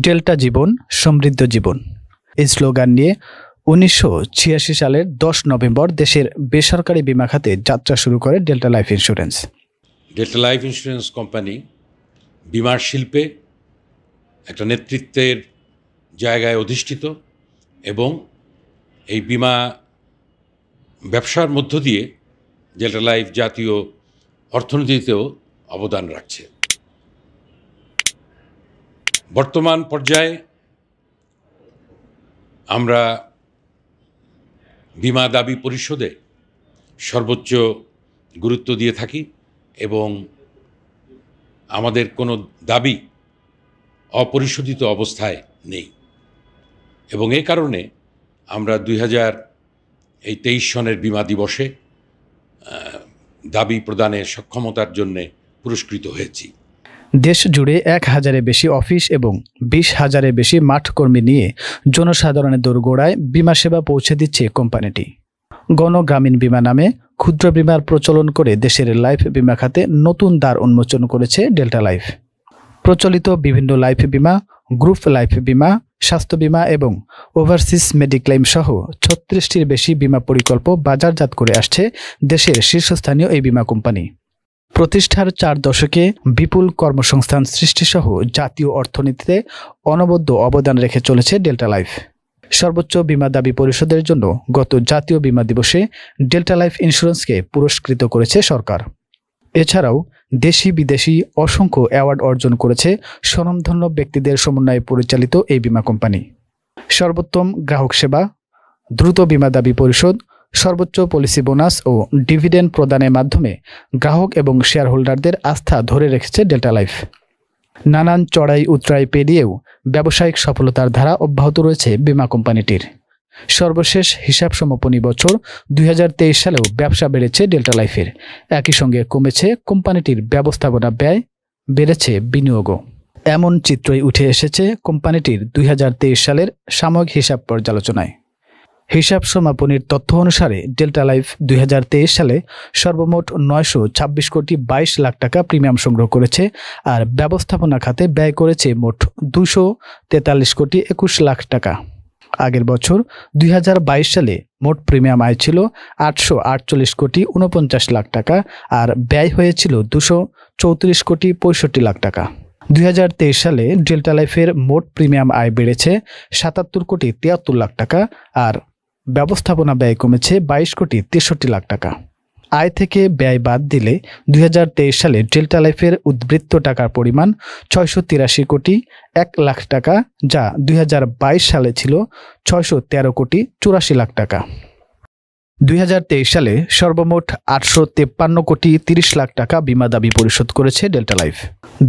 Delta জীবন সমৃদ্ধ জীবন এই slogan নিয়ে 1986 সালের 10 নভেম্বর দেশের বেসরকারি বীমা খাতে যাত্রা শুরু করে delta life insurance. Delta life insurance company বীমার শিল্পে একটা নেতৃত্বের জায়গায় অধিষ্ঠিত এবং এই বীমা ব্যবসার মধ্য দিয়ে ডেল্টা লাইফ জাতীয় অর্থনীতিতেও অবদান রাখছে। বর্তমান পর্যায়ে আমরা বীমা দাবি পরিশোধে সর্বোচ্চ গুরুত্ব দিয়ে থাকি এবং আমাদের কোনো দাবি অপরিশোধিত অবস্থায় নেই এবং এ কারণে আমরা 2023 সনের বীমা দিবসে দাবি প্রদানের সক্ষমতার জন্যে পুরস্কৃত হয়েছি। দেশ জুড়ে 1000-এর বেশি অফিস এবং 20,000-এর বেশি মাঠ কর্মী নিয়ে জনসাধারণের দোরগোড়ায় বীমা সেবা পৌঁছে দিচ্ছে কোম্পানিটি। গণগ্রামীণ বীমা নামে ক্ষুদ্র বীমার প্রচলন করে দেশের লাইফ বীমা খাতে নতুন দ্বার উন্মোচন করেছে ডেল্টা লাইফ। প্রচলিত বিভিন্ন লাইফ বীমা, গ্রুপ লাইফ বীমা, স্বাস্থ্য বীমা এবং ওভারসিজ মেডিক্লেইম সহ 36টির বেশি বীমা পরিকল্প বাজারজাত করে আসছে দেশের শীর্ষস্থানীয় এই বীমা কোম্পানি। প্রতিষ্ঠার 4 দশকে বিপুল কর্মসংস্থান সৃষ্টিসহ জাতীয় অর্থনীতিতে অনবদ্য অবদান রেখে চলেছে ডেল্টা লাইফ। সর্বোচ্চ বীমা দাবি পরিশোধের জন্য গত জাতীয় বীমা দিবসে ডেল্টা লাইফ ইন্স্যুরেন্সকে পুরস্কৃত করেছে সরকার। এছাড়াও দেশি বিদেশি অসংখ্য অ্যাওয়ার্ড অর্জন করেছে স্বনামধন্য ব্যক্তিদের সমন্বয়ে পরিচালিত এই বীমা কোম্পানি। সর্বোত্তম গ্রাহক সেবা, দ্রুত বীমা দাবি পরিশোধ, সর্বোচ্চ পলিসি বোনাস ও ডিভিডেন্ড প্রদানের মাধ্যমে গ্রাহক এবং শেয়ার হোল্ডারদের আস্থা ধরে রেখেছে ডেল্টা লাইফ। নানান চড়াই উতরাই পেরিয়েও ব্যবসায়িক সফলতার ধারা অব্যাহত রয়েছে বীমা কোম্পানিটির। সর্বশেষ হিসাব সমাপনী বছর 2023 সালেও ব্যবসা বেড়েছে ডেল্টা লাইফের। একই সঙ্গে কমেছে কোম্পানিটির ব্যবস্থাপনা ব্যয়, বেড়েছে বিনিয়োগও। এমন চিত্রই উঠে এসেছে কোম্পানিটির 2023 সালের সাময়িক হিসাব পর্যালোচনায়। হিসাব সমাপনীর তথ্য অনুসারে ডেল্টা লাইফ 2023 সালে সর্বমোট 926 কোটি 22 লাখ টাকা প্রিমিয়াম সংগ্রহ করেছে আর ব্যবস্থাপনা খাতে ব্যয় করেছে মোট 243 কোটি 21 লাখ টাকা। আগের বছর 2022 সালে মোট প্রিমিয়াম আয় ছিল 848 কোটি 49 লাখ টাকা আর ব্যয় হয়েছিল 234 কোটি 65 লাখ টাকা। 2023 সালে ডেল্টা লাইফের মোট প্রিমিয়াম আয় বেড়েছে 77 কোটি 73 লাখ টাকা আর ব্যবস্থাপনা ব্যয় কমেছে 22 কোটি 63 লাখ টাকা। আয় থেকে ব্যয় বাদ দিলে 2023 সালে ডেল্টা লাইফের উদ্বৃত্ত টাকার পরিমাণ 683 কোটি 1 লাখ টাকা, যা 2022 সালে ছিল 613 কোটি 84 লাখ টাকা। 2023 সালে সর্বমোট 853 কোটি 30 লাখ টাকা বীমা দাবি পরিশোধ করেছে ডেল্টা লাইফ।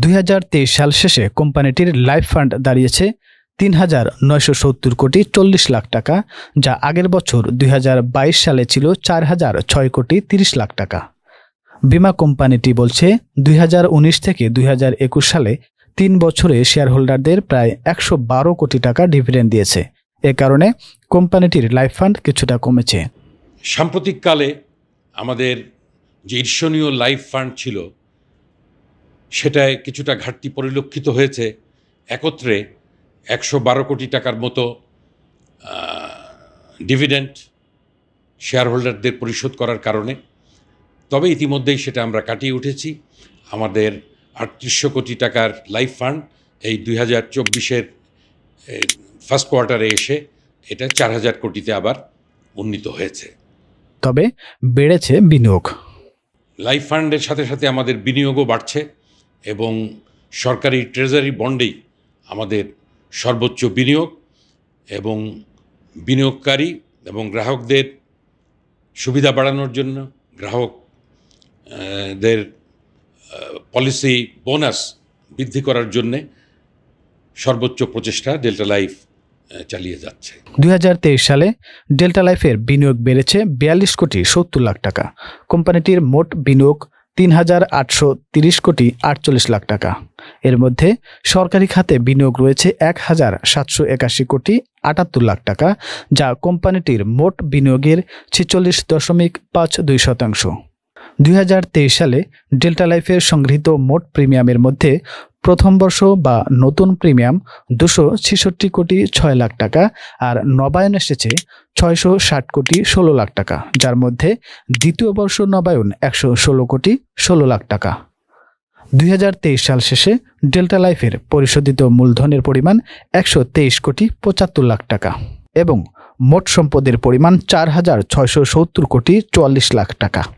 2023 সাল শেষে কোম্পানিটির লাইফ ফান্ড দাঁড়িয়েছে 3,970 কোটি 40 লাখ টাকা, যা আগের বছর 2022 সালে ছিল 4,006 কোটি 30 লাখ টাকা। বীমা কোম্পানিটি বলছে 2019 থেকে 2021 সালে 3 বছরে শেয়ার হোল্ডারদের প্রায় 112 কোটি টাকা ডিভিডেন্ড দিয়েছে। এ কারণে কোম্পানিটির লাইফ ফান্ড কিছুটা কমেছে। সাম্প্রতিককালে আমাদের যে ঈর্ষণীয় লাইফ ফান্ড ছিল সেটায় কিছুটা ঘাটতি পরিলক্ষিত হয়েছে। একত্রে 112 কোটি টাকার মতো ডিভিডেন্ড শেয়ার হোল্ডারদের পরিশোধ করার কারণে। তবে ইতিমধ্যেই সেটা আমরা কাটিয়ে উঠেছি। আমাদের 3800 কোটি টাকার লাইফ ফান্ড এই 2024-এর ফার্স্ট কোয়ার্টারে এসে এটা 4000 কোটিতে আবার উন্নীত হয়েছে। তবে বেড়েছে বিনিয়োগ। লাইফ ফান্ডের সাথে সাথে আমাদের বিনিয়োগও বাড়ছে এবং সরকারি ট্রেজারি বন্ডেই আমাদের সর্বোচ্চ বিনিয়োগ এবং বিনিয়োগকারী এবং গ্রাহকদের সুবিধা বাড়ানোর জন্য গ্রাহকদের পলিসি বোনাস বৃদ্ধি করার জন্যে সর্বোচ্চ প্রচেষ্টা ডেল্টা লাইফ চালিয়ে যাচ্ছে। 2023 সালে ডেল্টা লাইফের বিনিয়োগ বেড়েছে 42 কোটি 70 লাখ টাকা। কোম্পানিটির মোট বিনিয়োগ 3,830 কোটি 48 লাখ টাকা। এর মধ্যে সরকারি খাতে বিনিয়োগ রয়েছে 1,781 কোটি 78 লাখ টাকা, যা কোম্পানিটির মোট বিনিয়োগের 46.52%। 2023 সালে ডেল্টা লাইফের সংগৃহীত মোট প্রিমিয়ামের মধ্যে প্রথম বর্ষ বা নতুন প্রিমিয়াম 266 কোটি 6 লাখ টাকা আর নবায়ন এসেছে 660 কোটি 16 লাখ টাকা, যার মধ্যে দ্বিতীয় বর্ষ নবায়ন 116 কোটি 16 লাখ টাকা। 2023 সাল শেষে ডেল্টা লাইফের পরিশোধিত মূলধনের পরিমাণ 123 কোটি 75 লাখ টাকা এবং মোট সম্পদের পরিমাণ 4,670 কোটি 44 লাখ টাকা।